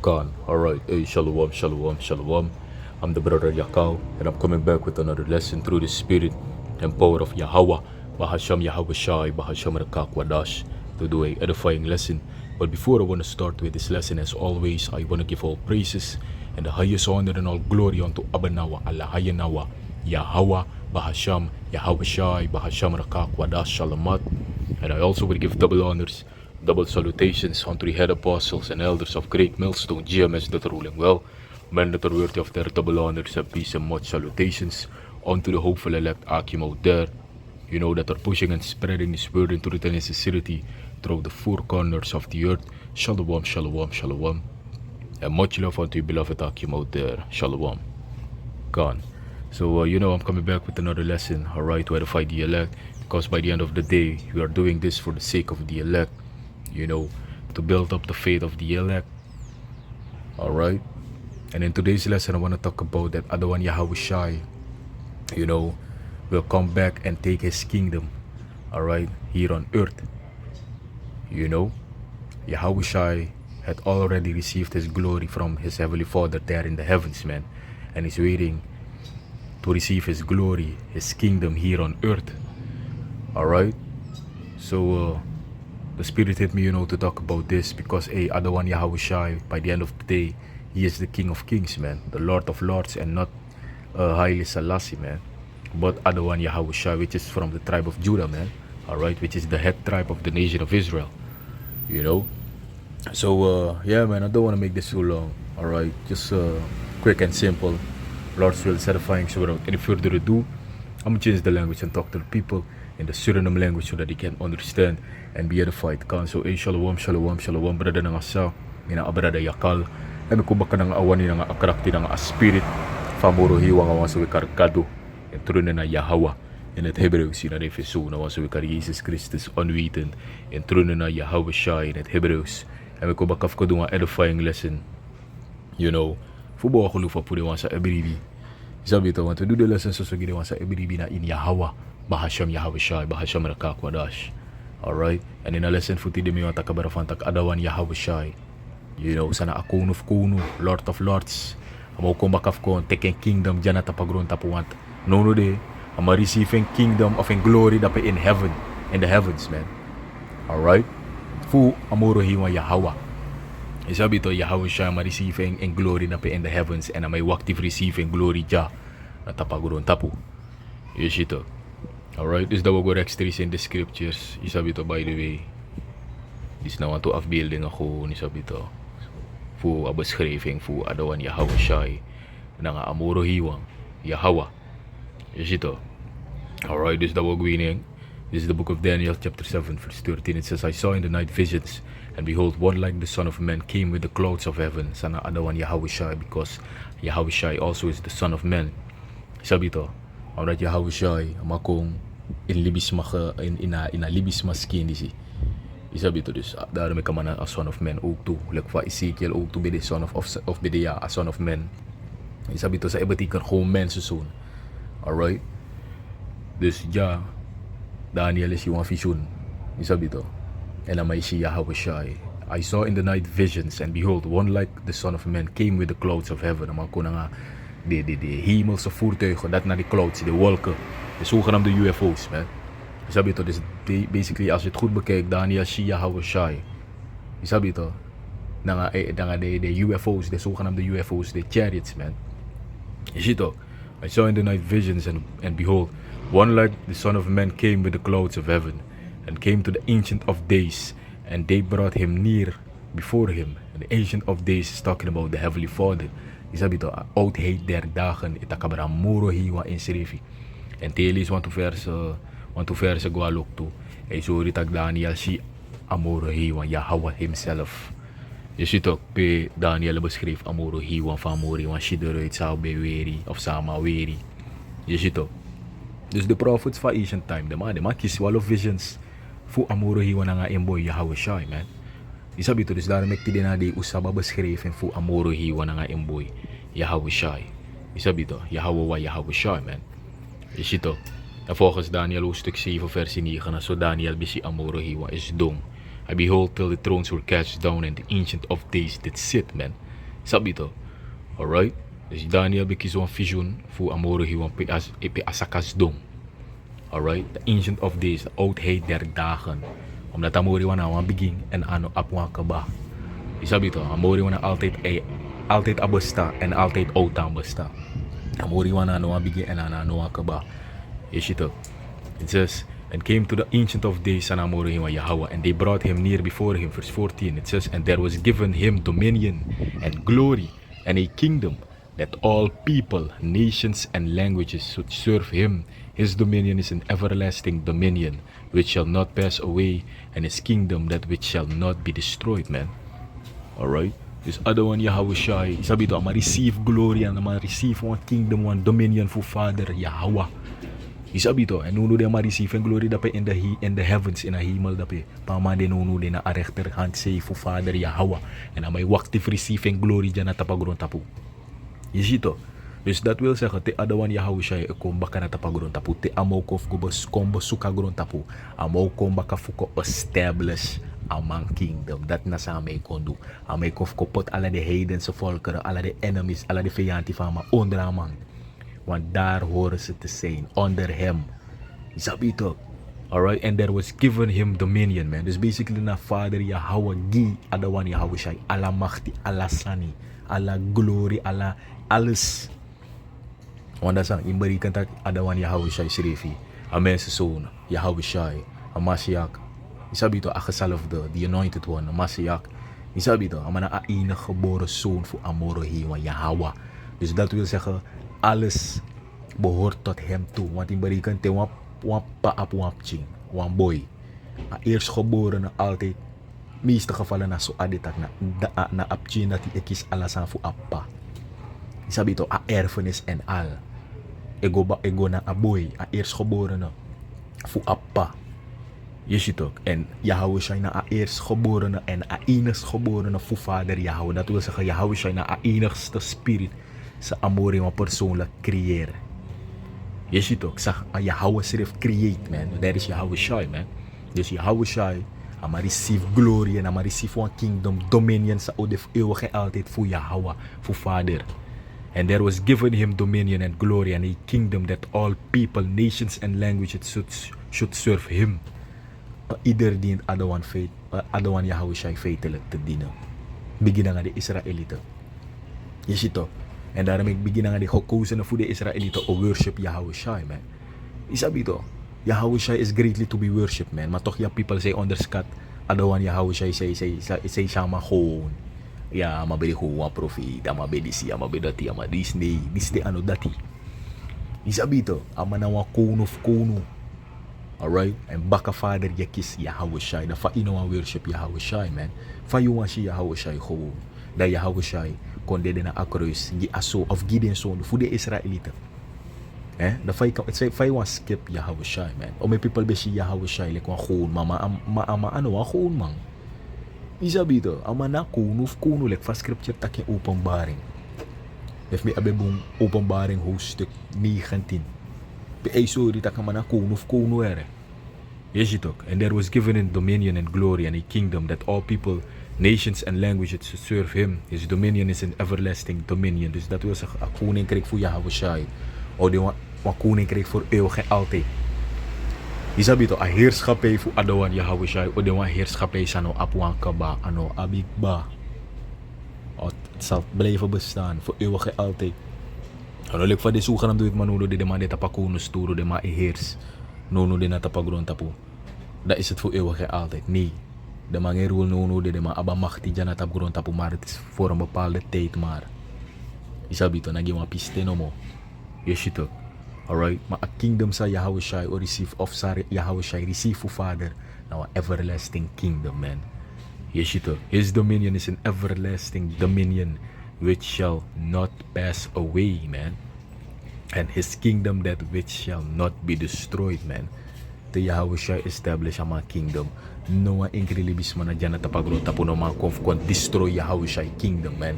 Khan. Alright, hey, shalom, shalom, shalom. I'm the brother Yakao, and I'm coming back with another lesson through the spirit and power of Yahweh, Bahasham YAHAWASHI, Bahasham Rakakwadash, to do a edifying lesson. But before I want to start with this lesson, as always, I want to give all praises and the highest honor and all glory unto Abanawa, Allahayanawa, Yahweh, Bahasham YAHAWASHI, Bahasham Rakakwadash, Shalamat. And I also will give double honors, double salutations unto the head apostles and elders of Great Millstone GMS that are ruling well, men that are worthy of their double honors and peace and much salutations unto the hopeful elect Akimo there, you know, that are pushing and spreading this word in truth and in sincerity throughout the four corners of the earth. Shalom, shalom, shalom. And much love unto you, beloved Akimo there. Shalom. Gone. So, you know, I'm coming back with another lesson, alright, to edify the elect, because by the end of the day, we are doing this for the sake of the elect, you know, to build up the faith of the elect, alright. And in today's lesson, I want to talk about that AHDAWAN YAHAWASHI, you know, will come back and take his kingdom, alright, here on earth. You know, YAHAWASHI had already received his glory from his heavenly Father there in the heavens, man, and he's waiting to receive his glory, his kingdom here on earth. Alright, so the spirit hit me, you know, to talk about this because AHDAWAN YAHAWASHI, by the end of the day, he is the King of Kings, man, the Lord of Lords, and not Haile Selassie, man, but AHDAWAN YAHAWASHI, which is from the tribe of Judah, man, alright, which is the head tribe of the nation of Israel, you know. So yeah, man, I don't want to make this too long, alright, just quick and simple. Lord's will is edifying. So without any further ado, I'm gonna change the language and talk to the people in the Suriname language so that they can understand and be edified. So, shalom, shalom, shalom, brother ng asa, mina brother yakal, ay kubaka ng awani ng akarakti ng spirit, famoro hiwang awan sa wikarkado, en tronen na Yahweh, in het Hebreeuws in het ESAU, awan sa wikar Jesus Christus onwetend, en tronen na YAHAWASHI in het Hebreeuws, en kubaka ko doon edifying lesson, you know, fubo ako lupa po diwan sa EBRB. Sabi ito, want to do the lessons so ginawa sa EBRB na in Yahweh, Bahasham YAHAWASHI, Bahasham Rakakwadash. Alright? And in a lesson for today, may matakabarafan tak AHDAWAN YAHAWASHI. You know, sana akuno, Lord of Lords. Amo kumakaf ko, taking kingdom dyan at grongtapoe. No, de, I'm receiving kingdom of in glory dapat in heaven, in the heavens, man. Alright? Fu amuro hiwa Yahweh. Sabi ito, YAHAWASHI ma-receiving in glory na in the heavens and may active receiving glory dya na grongtapoe. Yes ito. Alright, this is the Rex in the scriptures. Isabi ito, by the way. This na want to afbuilding ako ni sabi ito. Fu abaskriving fu AHDAWAN YAHAWASHI na nga amuro hiwang Yahweh. Yes ito. Alright, this is the winning. This is the book of Daniel chapter 7 verse 13. It says, I saw in the night visions, and behold, one like the Son of Man came with the clouds of heaven. Sana AHDAWAN YAHAWASHI, because YAHAWASHI also is the Son of Man. Sabi ito, alright, YAHAWASHI, amakong inlibis maka inalibis maskin disi. Sabi ito this, dahil may kamana a Son of Man, ugto, like fa Ezekiel, ugto be the Son of Bidea, a Son of Man. Sabi ito sa ibatikan home man susun. Alright, this ja Daniel is yung vision. Sabi ito, and may si YAHAWASHI. I saw in the night visions, and behold, one like the Son of Man came with the clouds of heaven. Naman ko na nga, de hemelse voertuigen, dat naar die clouds, de wolken, de zogenaamde UFO's, man. Sabi ito, dus basically, als je het goed bekijkt, Daniel si YAHAWASHI. Sabi ito, na nga de UFO's, de zogenaamde UFO's, de chariots, man. Is ito, I saw in the night visions, and behold, one like the Son of Man came with the clouds of heaven, and came to the Ancient of Days, and they brought him near before him. And the Ancient of Days is talking about the Heavenly Father. Sabi ito, oudheid der dagen, itakabara muro hiwa in serifi. And telis want to verse gualok to. E sorry tag Daniel si amuro hiwa Yahweh himself. Yes ito, pe Daniel beschreef amuro hiwa famori wan shideroit sa beweri of sama weri. Yes ito. Dus the prophets van ancient time, de man kies wall of visions fu amuro hiwa na nga imboy YAHAWASHI, man. Isabi ito, dus daarom ik na di usaba beschreven fu amuro hiwa na nga imboy YAHAWASHI. Isabi ito, Yahweh YAHAWASHI, man. Is ito. En volgens Daniel hoofdstuk 7 versie 9 na so Daniel bisi amuro hiwa is dong. I behold till the thrones were cast down and the Ancient of Days did sit, man. Sabi to. Alright? Dus Daniel bekis zo'n vision voor amore hiwan pe asakas dom. Alright? The ancient of days, de oudheid der dagen. Omdat amore wana wan begin en ano apwan kaba. Sabi to, amore wana altijd abesta en altijd oud aan besta. Amore wana ano wan begin en ano wan kaba. Is it? It says, and came to the ancient of days and amore hiwan Yahweh, and they brought him near before him. Verse 14, it says, and there was given him dominion and glory and a kingdom, that all people, nations, and languages should serve him. His dominion is an everlasting dominion, which shall not pass away, and his kingdom that which shall not be destroyed, man. Alright? Dus AHDAWAN YAHAWASHI, sabi to, ama receive glory, and ama receive one kingdom, one dominion for Father Yahweh. Isabi to, en nuno de ama receive glory dape in the heavens, in the hemel dape. Pama de nuno de na a rechterhand say for Father Yahweh. En ama waktif receive glory dyan na tapagrontapo. Je ziet toch? Dus dat wil zeggen, te AHDAWAN YAHAWASHI kom baka na tapagrontapo, te amo kof gubos kombo suka grontapo, amo kom baka fuko establish amang kingdom. Dat na sa amay kondu. Amay kof kopot ala de heidense volkeren, ala de enemies, ala de vijanti van ma onder amang. Want daar horen ze te zijn, onder hem. Sabi toch? Alright, and there was given him dominion, man. Dus basically na Father Yahweh gi AHDAWAN YAHAWASHI, ala machti, ala sani, ala glory, ala alles. Want dat is een imberikan tak AHDAWAN YAHAWASHI Shrifi. A mensen zoon, YAHAWASHI, a Mashiach. Isabi to, a gesalfde, the anointed one, a Mashiach. Isabi to, a man a enige geboren zoon voor amore hiwa Yahweh. Dus dat wil zeggen, alles behoort tot hem toe. Want imberikan te wan pa ap wapching, wan boy. A eerstgeborene altijd, meeste gevallen na so aditak na apching dat hij kies alasan voor appa. Sabi to, a erfenis en al. Ego na a boy, a eerstgeborene voor appa. Je ziet ook. En YAHAWASHI na a eerstgeborene en a enigstgeborene voor Vader Yahweh. Dat wil zeggen, YAHAWASHI na a enigste spirit sa amore wa persoonlijk creëren. Je ziet ook, sa Yahweh schrift create, man. That is YAHAWASHI, man. Dus YAHAWASHI, ama receive glory en ama receive one kingdom, dominion sa eeuwig en altijd voor Yahweh, voor Vader. And there was given him dominion and glory and a kingdom that all people, nations and languages should serve him. Ieder dient AHDAWAN YAHAWASHI feitelijk te dienen. Beginnen nga de Israëlieten. Je ziet toch? En daarom beginnen nga de gekozenen voor de Israëlieten o worship YAHAWASHI, man. Isabi toch? YAHAWASHI is greatly to be worshipped, man. Maar toch, ja, people say underscat AHDAWAN YAHAWASHI say sama gewoon. Ja, maar bij de gewoon profeet, maar bij de si, maar bij dat, maar dis de ano dati. Isabi toch? Ama na wa kono. Alright? En baka Father yakis YAHAWASHI. Da fa ino wa worship YAHAWASHI, man. Fa yuwashi YAHAWASHI gewoon. Da YAHAWASHI kon de na akruis gi aso of giden son voor de Israëlieten. Da fa wa skip YAHAWASHI, man. O me people be si YAHAWASHI like wa gewoon ama ano wa gewoon, man. Isabi to, ama na kuno like van scripture tak in openbaring. Heeft me abebong openbaring hoofdstuk 19. Be sorry tak ama na kuno ere. Yes it ook. And there was given in dominion and glory and a kingdom that all people, nations and languages should serve him. His dominion is an everlasting dominion. Dus dat wil zeggen, a koninkrijk voor YAHAWASHI. O de wa koninkrijk voor eeuwig en altijd. Isabi to, a heerschappij voor AHDAWAN YAHAWASHI. O de wa heerschappij sa no apwan kaba, ano abigba. O het zal blijven bestaan voor eeuwig en altijd. Ano lik van de zogenaamd doet manuno de ma de tapakuno sturo de ma heers. Nono de na tapagrontapo. Dat is het voor eeuwig en altijd. Nee. De mange rule nono de ma abamachti dyan na tapagrontapo, maar het is voor een bepaalde tijd maar. Isabi to, nagi wa piste no mo. Yeshito. Alright? Maar a kingdom sa YAHAWASHI or receive of sa YAHAWASHI receive for Father. Now an everlasting kingdom, man. Yeshito. His dominion is an everlasting dominion which shall not pass away, man. And his kingdom that which shall not be destroyed, man. The YAHAWASHI establish ama kingdom. No one incredibilis man na dyan na tapagrontapo no man kon destroy YAHAWASHI kingdom, man.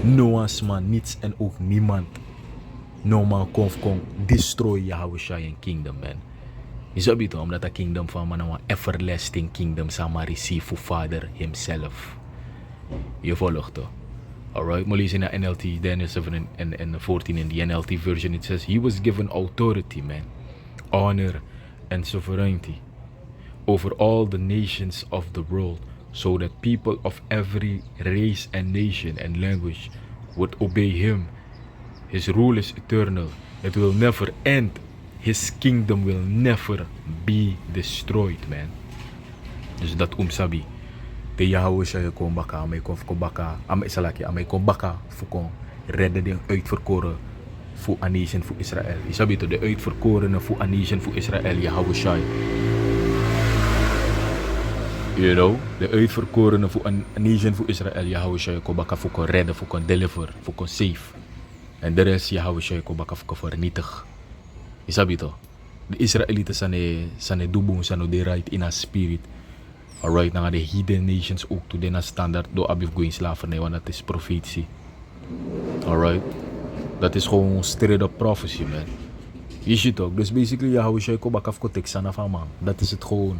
No one's man, niets en ook niemand. No man kon destroy YAHAWASHI kingdom, man. Isabi to, omdat a kingdom van man een everlasting kingdom sama receive for Father himself. Je volgt to. Alright, muli in the NLT, Daniel 7 and 14 in the NLT version, it says, He was given authority, man, honor and sovereignty over all the nations of the world, so that people of every race and nation and language would obey him. His rule is eternal. It will never end. His kingdom will never be destroyed, man. Dus dat sabi. De Yahawashiai kon baka, amay kon baka, amay salaki, amay kon baka, fukon redden de uitverkoren voor een nation voor Israël. Isabi to de uitverkorene voor een nation voor Israël, Yahawashiai. You know, de uitverkorene voor een nation voor Israël, Yahawashiai kon baka fukon redden, fukon deliver, fukon save. En de rest Yahawashiai kon baka fukon vernietig. Isabi to. De Israëlieten zijn dubong, zijn de right in a spirit. Alright, dan gaan de hidden nations ook toe de standaard door abif going slavernij, want dat is profetie. Alright, dat is gewoon straight up prophecy, man. Je ziet ook, dus basically Yahawashiai ko bakaf ko teksan af man. Dat is het gewoon.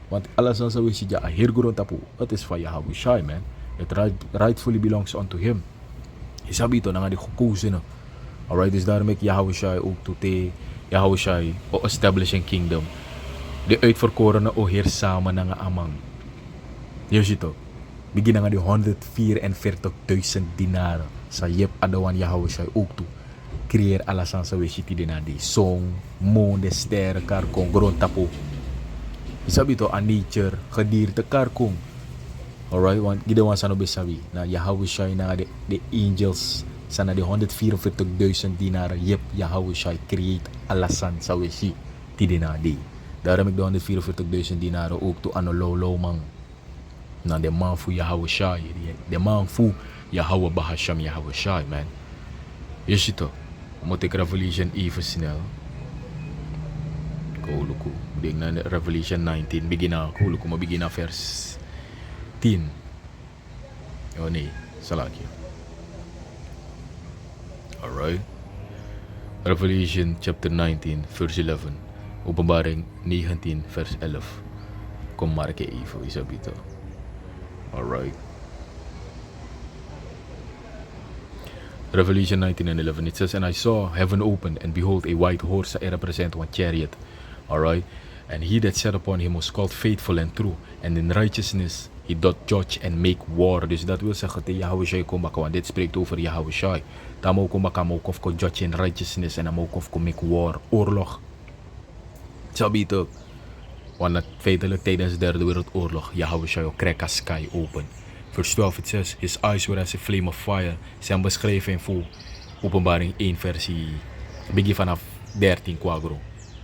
Want alles aan zo is ja, hier grongtapoe. Het is van Yahawashiai, man. Het rightfully belongs unto him. Je sabito, dan gaan die gekozen. Alright, dus daarom ik Yahawashiai ook toe te Yahawashiai o establishing kingdom. De uitverkorene o heer samen na nga amang. Je ziet ook. Begin nga die 144.000 dinaren. Sa yep AHDAWAN Yahawashiai ook toe. Creëer alles aan sa weshiti din die song, moon, de sterren, karkong, grongtapoe. Je sabi to, aan nature, gedierte, karkong. Alright, want gidewan sa no besabi na Yahawashiai na de angels sana de 144.000 dinaren. Yep, Yahawashiai create alasan sa weshiti din die. Daarom ik de 144.000 dinaren ook toe aan low man. Na de man voor Yahawashiai. De man voor Yahweh Bahasham Yahawashiai, man. Je ziet toch. Moet ik Revelation even snel. Kuluku. Denk na Revelation 19. Begin na. Kuluku. Maar begin na vers 10. Oh nee. Salakje. Alright. Revelation chapter 19 verse 11. Openbaring 19 vers 11. Kom maar even, Isabito. Alright. Revelation 19 and 11. It says, And I saw heaven opened, and behold, a white horse. I represent one chariot. Alright. And he that sat upon him was called faithful and true. And in righteousness he doth judge and make war. Dus dat wil zeggen dat Yahawashiai kom baka. Want dit spreekt over Yahawashiai. Dan ook kom baka, maar ook judge in righteousness. En dan ook make war. Oorlog. Sabito. Want feitelijk tijdens de derde wereldoorlog, Yahawashiai crack a sky open. Verse 12, it says, His eyes were as a flame of fire. Zijn beschreven in vol openbaring 1 versie. Begin vanaf 13 quadro.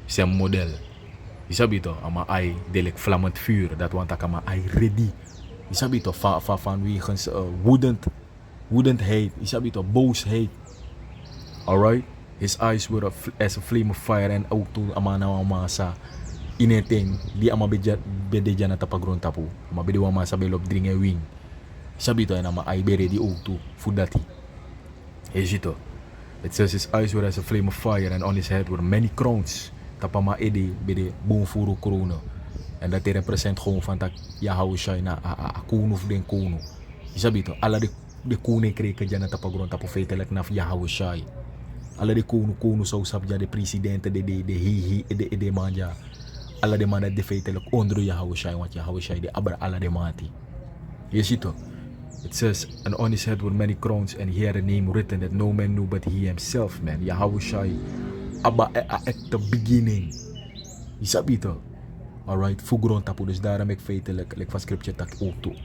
Zijn model. Je sabito, ama eye delik vlammend vuur. Dat want ik ama eye ready. Je sabito, vanwegens woedendheid. Je sabito, boosheid. Alright? His eyes were as a flame of fire. En ook toen ama na masa ineting di ama bede jana tapag grongtapoe. Ama bede wa masa belop dringe wing. Sabito en ama ay bere di ook toe fudati. Ejito. It says his eyes were as a flame of fire and on his head were many crowns. Tapama ede bede boomfuru kronen. En dat represent gewoon van dat Yahawashiai na a kono of den kono. Sabito, alla de koning kreken jana tapag grongtapoe feitelijk na Yahawashiai. Alla de kono zo sabja de presidente de hihi de manja. Alla de man dat de feitelijk onder Yahawashiai, want Yahawashiai de abra alla de mati. Je ziet toch? It says, and on his head were many crowns, and he had a name written that no man knew but he himself, man. Yahawashiai, abba at the beginning. Je sabi toch? Alright, voor grongtapoe, dus daarom ik feitelijk, like van scripture tak ook toe.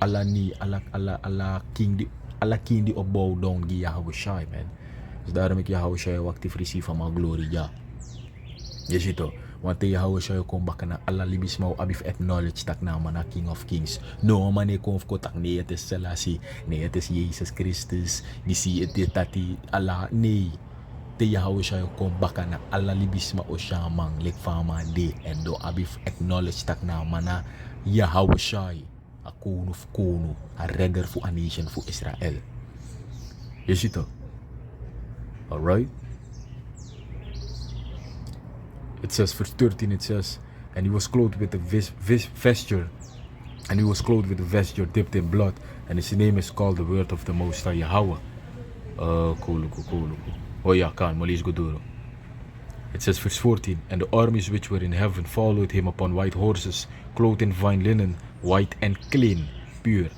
Alla king die opbouw down die Yahawashiai, man. Dus daarom ik Yahawashiai actief receive van mijn glorie, ja. Je ziet toch? Want Yahawashiai kom baka na alla libis mau abif acknowledge tak na man na King of Kings. No man e kom ko tak nee, het is Selassie, nee, het is Jezus Christus, die zie het is tati alla nee. Te Yahawashiai kom baka na alla libis ma o shamang lek fama de en do abif acknowledge tak na man na Yahawashiai, a kono of kono, a redder for a nation for Israel. Je ziet toch? Alright? It says, verse 13, it says, and he was clothed with a vesture, and he was clothed with a vesture dipped in blood, And his name is called the word of the Most High Yahweh. Oh yeah, kan, malis goduro. It says verse 14, and the armies which were in heaven followed him upon white horses, clothed in fine linen, white and clean, pure.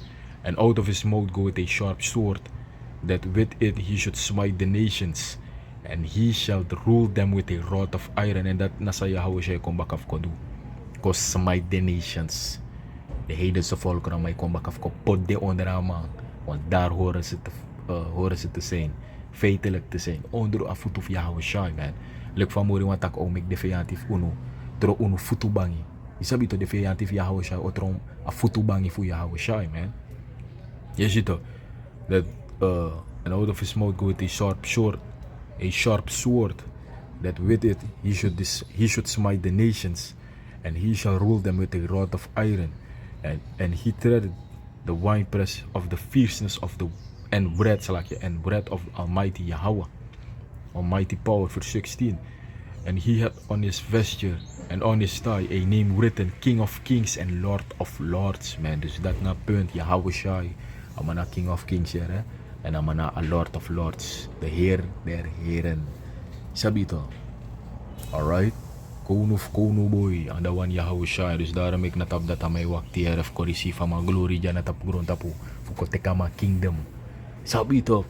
And out of his mouth goeth a sharp sword, that with it he should smite the nations, and he shall rule them with a rod of iron. And that nasa YAHAWASHI kombakaf ko do. Ko smite the nations. De heidense volkeren mij kombakaf ko pot de onderaan. Want daar horen ze te zijn. Feitelijk te zijn. Onder a voet of YAHAWASHI, man. Lek van mori want tak mek de vijantif uno. Tro uno futu bangi. Isabi to de vijantif YAHAWASHI otrom a futu bangi fu YAHAWASHI, man. Je ziet toch. That and out of his mouth goeth a sharp sword, that with it he should smite the nations, and he shall rule them with a rod of iron, and he treaded the winepress of the fierceness of the breath of Almighty Yahweh, Almighty power. Verse 16, and he had on his vesture and on his thigh a name written, King of Kings and Lord of Lords, man. Dus dat na punt YAHAWASHI, amana King of Kings hier, hè? En amana a Lord of Lords, de Heer der Heren. Sabito. Alright? Kono boy, AHDAWAN YAHAWASHI. Dus daarom ik natap dat aan mij wakti herf ko receive ama glory dyan natap grongtapoe. Fuko teka ma kingdom. Sabito.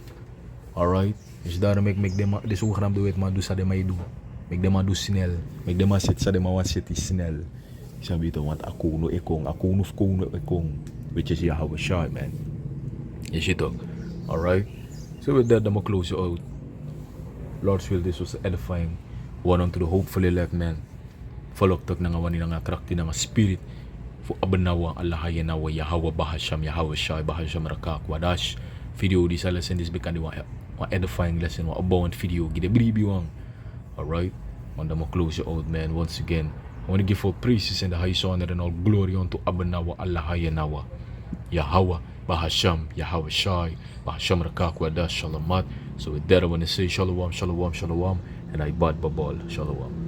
Alright? Dus daarom ik mek dem de zogenaamde wet ma do sa de may do. Mek dem ma do snel. Mek dem ma sit sa de ma wan sit snel. Sabito, want akono ekong. Which is YAHAWASHI, man. You see toch? Alright? So with that, I'm gonna close it out. Lord's will, this was edifying. One unto the hopeful elect, man. Follow up na nga wani nga krakti na nga spirit. Fu abanawa alahayan nawa Yahweh bahasham YAHAWASHI bahasham rakak wadash. Video di sa lesson this bekandi wa edifying lesson wa abawant video gide bribi wang. Alright? And I'm gonna close it out, man. Once again, I want to give all praises and the highest honor and all glory unto abanawa alahayan nawa Yahweh bahasham YAHAWASHI bahasham rakak wadash shalamat. So with that, I want to say shalom, and I bad babal shalom.